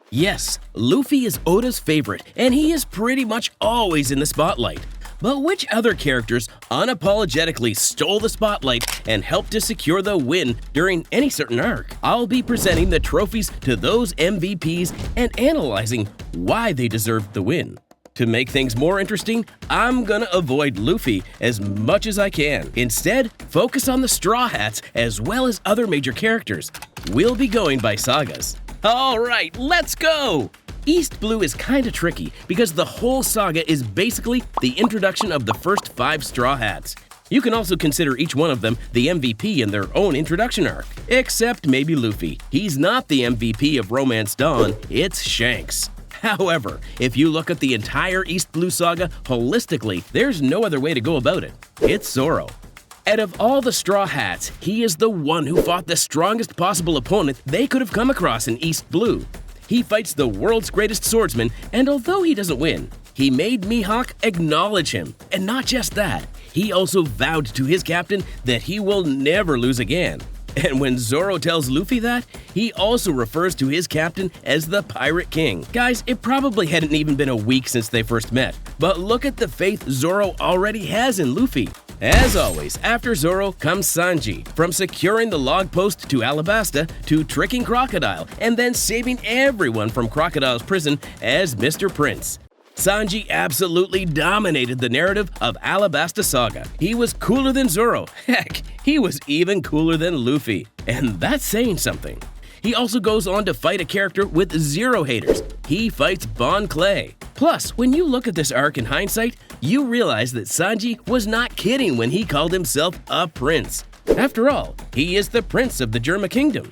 Yes, Luffy is Oda's favorite, and he is pretty much always in the spotlight. But which other characters unapologetically stole the spotlight and helped to secure the win during any certain arc? I'll be presenting the trophies to those MVPs and analyzing why they deserved the win. To make things more interesting, I'm gonna avoid Luffy as much as I can. Instead, focus on the Straw Hats as well as other major characters. We'll be going by Sagas. Alright, let's go! East Blue is kinda tricky because the whole saga is basically the introduction of the first 5 Straw Hats. You can also consider each one of them the MVP in their own introduction arc. Except maybe Luffy. He's not the MVP of Romance Dawn, it's Shanks. However, if you look at the entire East Blue saga holistically, there's no other way to go about it. It's Zoro. Out of all the Straw Hats, he is the one who fought the strongest possible opponent they could have come across in East Blue. He fights the world's greatest swordsman, and although he doesn't win, he made Mihawk acknowledge him. And not just that, he also vowed to his captain that he will never lose again. And when Zoro tells Luffy that, he also refers to his captain as the Pirate King. Guys, it probably hadn't even been a week since they first met, but look at the faith Zoro already has in Luffy. As always, after Zoro comes Sanji, from securing the log post to Alabasta to tricking Crocodile and then saving everyone from Crocodile's prison as Mr. Prince. Sanji absolutely dominated the narrative of Alabasta Saga. He was cooler than Zoro. Heck, he was even cooler than Luffy. And that's saying something. He also goes on to fight a character with 0 haters. He fights Bon Clay. Plus, when you look at this arc in hindsight, you realize that Sanji was not kidding when he called himself a prince. After all, he is the prince of the Germa Kingdom.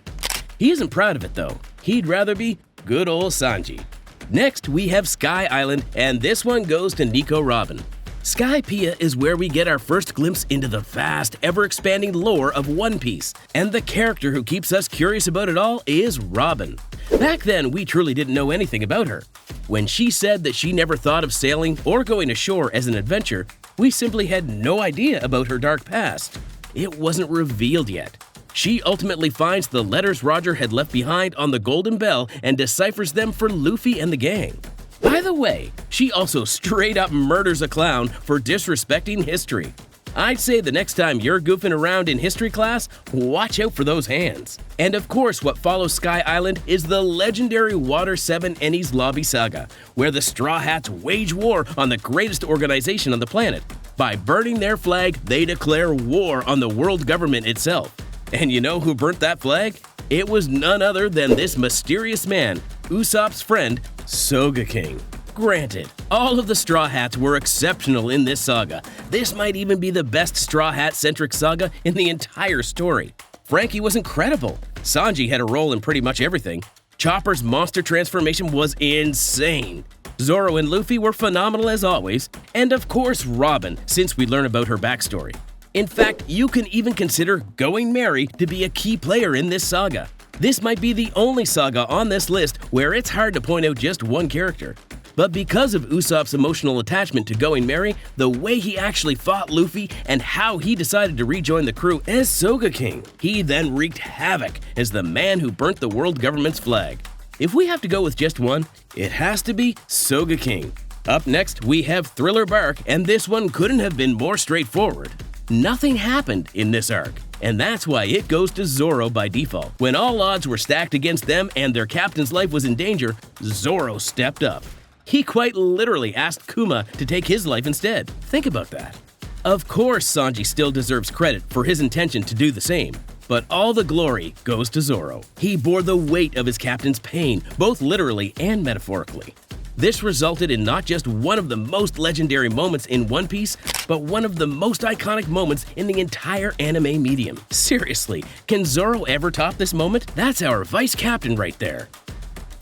He isn't proud of it though. He'd rather be good old Sanji. Next, we have Sky Island, and this one goes to Nico Robin. Skypiea is where we get our first glimpse into the vast, ever-expanding lore of One Piece, and the character who keeps us curious about it all is Robin. Back then, we truly didn't know anything about her. When she said that she never thought of sailing or going ashore as an adventure, we simply had no idea about her dark past. It wasn't revealed yet. She ultimately finds the letters Roger had left behind on the Golden Bell and deciphers them for Luffy and the gang. By the way, she also straight up murders a clown for disrespecting history. I'd say the next time you're goofing around in history class, watch out for those hands. And of course, what follows Sky Island is the legendary Water 7 Enies Lobby Saga, where the Straw Hats wage war on the greatest organization on the planet. By burning their flag, they declare war on the world government itself. And you know who burnt that flag? It was none other than this mysterious man, Usopp's friend, Sogeking. Granted, all of the Straw Hats were exceptional in this saga. This might even be the best Straw Hat-centric saga in the entire story. Frankie was incredible. Sanji had a role in pretty much everything. Chopper's monster transformation was insane. Zoro and Luffy were phenomenal as always. And of course Robin, since we learn about her backstory. In fact, you can even consider Going Merry to be a key player in this saga. This might be the only saga on this list where it's hard to point out just one character. But because of Usopp's emotional attachment to Going Merry, the way he actually fought Luffy, and how he decided to rejoin the crew as Sogeking, he then wreaked havoc as the man who burnt the world government's flag. If we have to go with just one, it has to be Sogeking. Up next, we have Thriller Bark, and this one couldn't have been more straightforward. Nothing happened in this arc, and that's why it goes to Zoro by default. When all odds were stacked against them and their captain's life was in danger, Zoro stepped up. He quite literally asked Kuma to take his life instead. Think about that. Of course, Sanji still deserves credit for his intention to do the same, but all the glory goes to Zoro. He bore the weight of his captain's pain, both literally and metaphorically. This resulted in not just one of the most legendary moments in One Piece, but one of the most iconic moments in the entire anime medium. Seriously, can Zoro ever top this moment? That's our vice captain right there.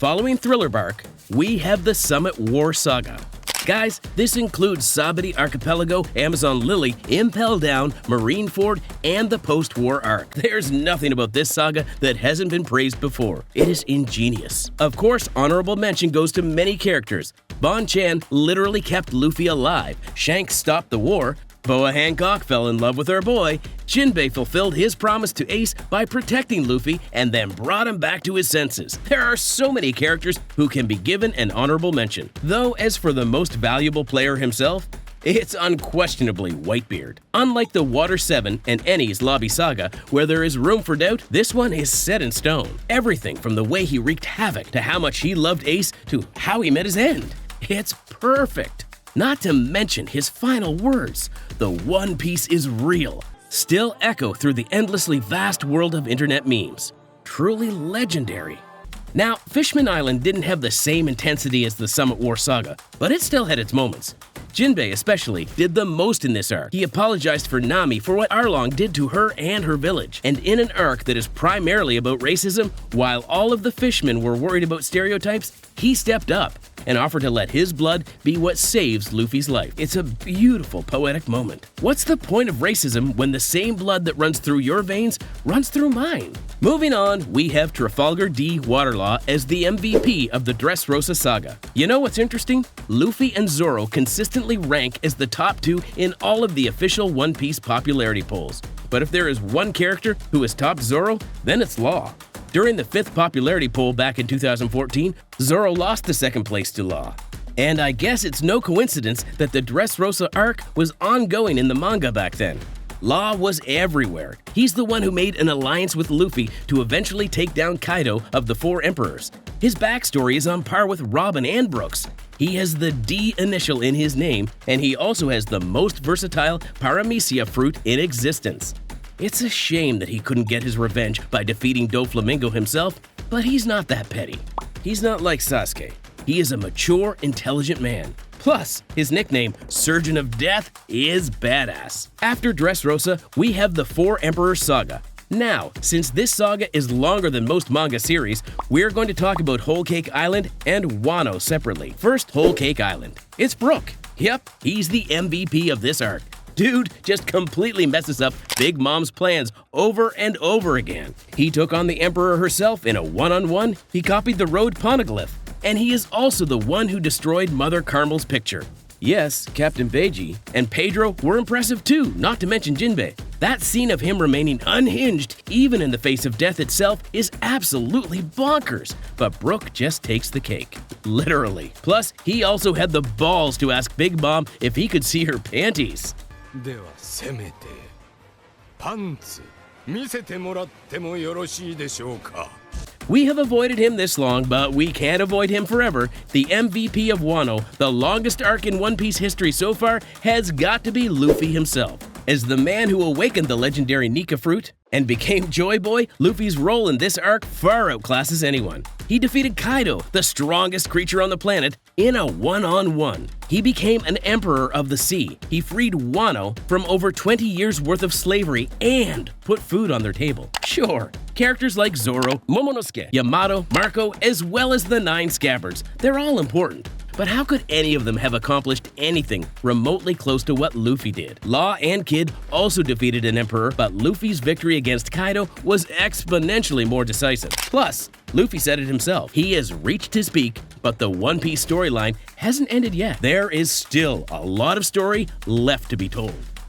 Following Thriller Bark, we have the Summit War Saga. Guys, this includes Sabati Archipelago, Amazon Lily, Impel Down, Marineford, and the post-war arc. There's nothing about this saga that hasn't been praised before. It is ingenious. Of course, honorable mention goes to many characters. Bon Chan literally kept Luffy alive, Shanks stopped the war, Boa Hancock fell in love with her boy, Jinbei fulfilled his promise to Ace by protecting Luffy and then brought him back to his senses. There are so many characters who can be given an honorable mention. Though as for the most valuable player himself, it's unquestionably Whitebeard. Unlike the Water 7 and Enies Lobby Saga, where there is room for doubt, this one is set in stone. Everything from the way he wreaked havoc to how much he loved Ace to how he met his end. It's perfect. Not to mention his final words, "The One Piece is real," still echo through the endlessly vast world of internet memes. Truly legendary. Now, Fishman Island didn't have the same intensity as the Summit War saga, but it still had its moments. Jinbei especially did the most in this arc. He apologized for Nami for what Arlong did to her and her village. And in an arc that is primarily about racism, while all of the fishmen were worried about stereotypes, he stepped up and offered to let his blood be what saves Luffy's life. It's a beautiful poetic moment. What's the point of racism when the same blood that runs through your veins runs through mine? Moving on, we have Trafalgar D. Waterlaw as the MVP of the Dressrosa saga. You know what's interesting? Luffy and Zoro consistently rank as the top two in all of the official One Piece popularity polls. But if there is one character who has topped Zoro, then it's Law. During the 5th popularity poll back in 2014, Zoro lost the 2nd place to Law. And I guess it's no coincidence that the Dressrosa arc was ongoing in the manga back then. Law was everywhere. He's the one who made an alliance with Luffy to eventually take down Kaido of the 4 Emperors. His backstory is on par with Robin and Brooks. He has the D initial in his name, and he also has the most versatile Paramecia fruit in existence. It's a shame that he couldn't get his revenge by defeating Doflamingo himself, but he's not that petty. He's not like Sasuke. He is a mature, intelligent man. Plus, his nickname, Surgeon of Death, is badass. After Dressrosa, we have the 4 Emperors saga. Now, since this saga is longer than most manga series, we're going to talk about Whole Cake Island and Wano separately. First, Whole Cake Island. It's Brook. Yep, he's the MVP of this arc. Dude just completely messes up Big Mom's plans over and over again. He took on the Emperor herself in a one-on-one, he copied the road poneglyph, and he is also the one who destroyed Mother Carmel's picture. Yes, Captain Beiji and Pedro were impressive too, not to mention Jinbei. That scene of him remaining unhinged, even in the face of death itself, is absolutely bonkers. But Brook just takes the cake. Literally. Plus, he also had the balls to ask Big Mom if he could see her panties. ではせめてパンツ見せてもらってもよろしいでしょうか We have avoided him this long, but we can't avoid him forever. The MVP of Wano, the longest arc in One Piece history so far, has got to be Luffy himself. As the man who awakened the legendary Nika fruit and became Joy Boy, Luffy's role in this arc far outclasses anyone. He defeated Kaido, the strongest creature on the planet, in a one-on-one. He became an emperor of the sea. He freed Wano from over 20 years worth of slavery and put food on their table. Sure, characters like Zoro, Momonosuke, Yamato, Marco, as well as the 9 Scabbards, they're all important. But how could any of them have accomplished anything remotely close to what Luffy did? Law and Kid also defeated an emperor, but Luffy's victory against Kaido was exponentially more decisive. Plus, Luffy said it himself, he has reached his peak, but the One Piece storyline hasn't ended yet. There is still a lot of story left to be told.